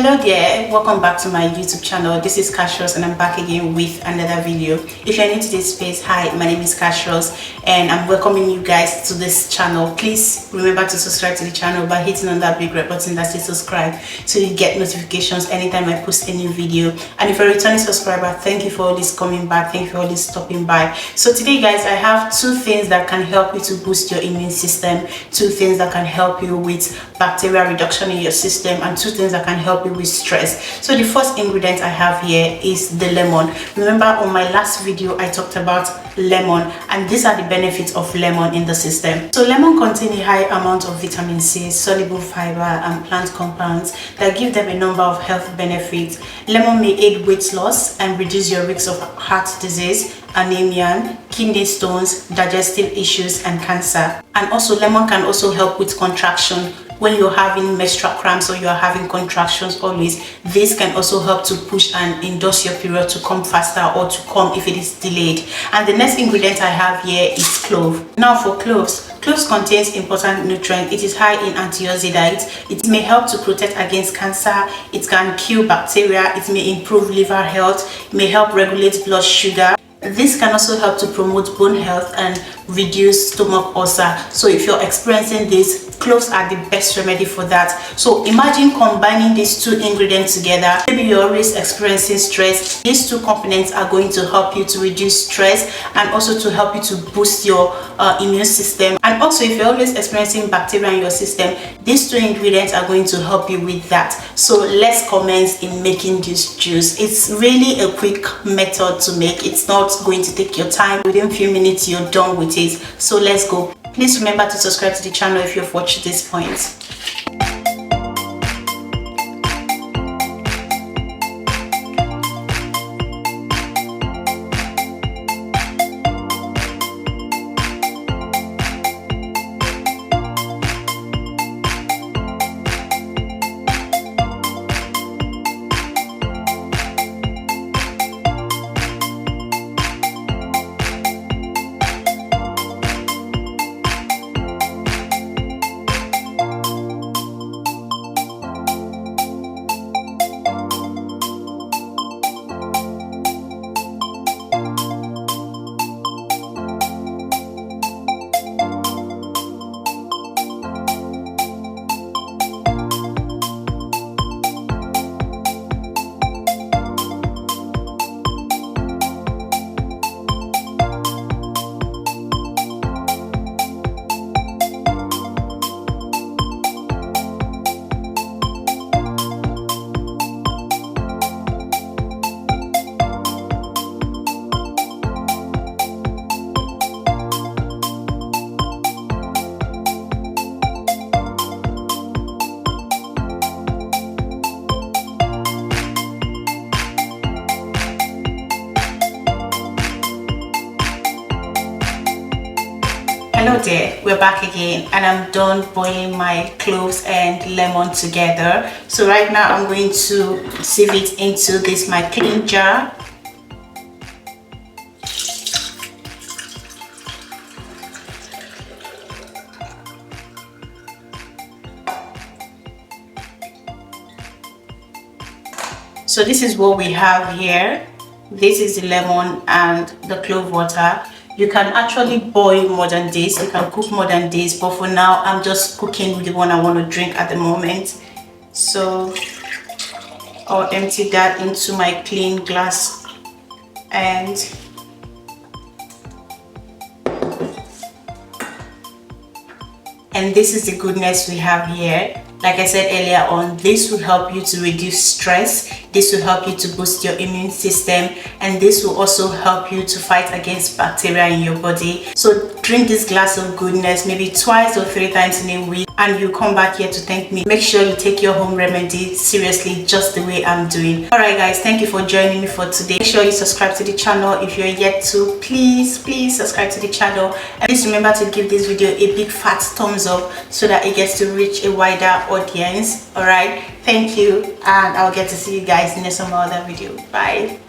Hello there, welcome back to my YouTube channel. This is Kash and I'm back again with another video. If you're new to this space, hi, my name is Kash and I'm welcoming you guys to this channel. Please remember to subscribe to the channel by hitting on that big red button that says subscribe so you get notifications anytime I post a new video. And if you're a returning subscriber, thank you for always coming back, thank you for always stopping by. So today guys, I have two things that can help you to boost your immune system, two things that can help you with bacterial reduction in your system, and two things that can help you with stress. So the first ingredient I have here is the lemon. Remember on my last video I talked about lemon, and these are the benefits of lemon in the system. So lemon contains a high amount of vitamin C, soluble fiber and plant compounds that give them a number of health benefits. Lemon may aid weight loss and reduce your risk of heart disease, anemia, kidney stones, digestive issues and cancer. And also lemon can also help with contraction. When you're having menstrual cramps or you're having contractions always, this can also help to push and induce your period to come faster or to come if it is delayed. And the next ingredient I have here is clove. Now for cloves contains important nutrients. It is high in antioxidants. It may help to protect against cancer. It can kill bacteria. It may improve liver health. It may help regulate blood sugar. This can also help to promote bone health and reduce stomach ulcer. So if you're experiencing this, cloves are the best remedy for that. So imagine combining these two ingredients together. Maybe you're always experiencing stress. These two components are going to help you to reduce stress and also to help you to boost your immune system. And also if you're always experiencing bacteria in your system, these two ingredients are going to help you with that. So let's commence in making this juice. It's really a quick method to make. It's not going to take your time. Within a few minutes you're done with it. So let's go. Please remember to subscribe to the channel if you've watched this point. Hello there, we're back again and I'm done boiling my cloves and lemon together. So right now I'm going to sieve it into this my clean jar. So this is what we have here. This is the lemon and the clove water. You can actually boil more than this, you can cook more than this, but for now I'm just cooking with the one I want to drink at the moment. So I'll empty that into my clean glass and this is the goodness we have here. Like I said earlier on, this will help you to reduce stress, this will help you to boost your immune system, and this will also help you to fight against bacteria in your body. So drink this glass of goodness maybe twice or 3 times in a week and you come back here to thank me. Make sure you take your home remedy seriously, just the way I'm doing. Alright guys, thank you for joining me for today. Make sure you subscribe to the channel if you're yet to. Please subscribe to the channel, and please remember to give this video a big fat thumbs up so that it gets to reach a wider audience. All right, thank you, and I'll get to see you guys in some other video. Bye.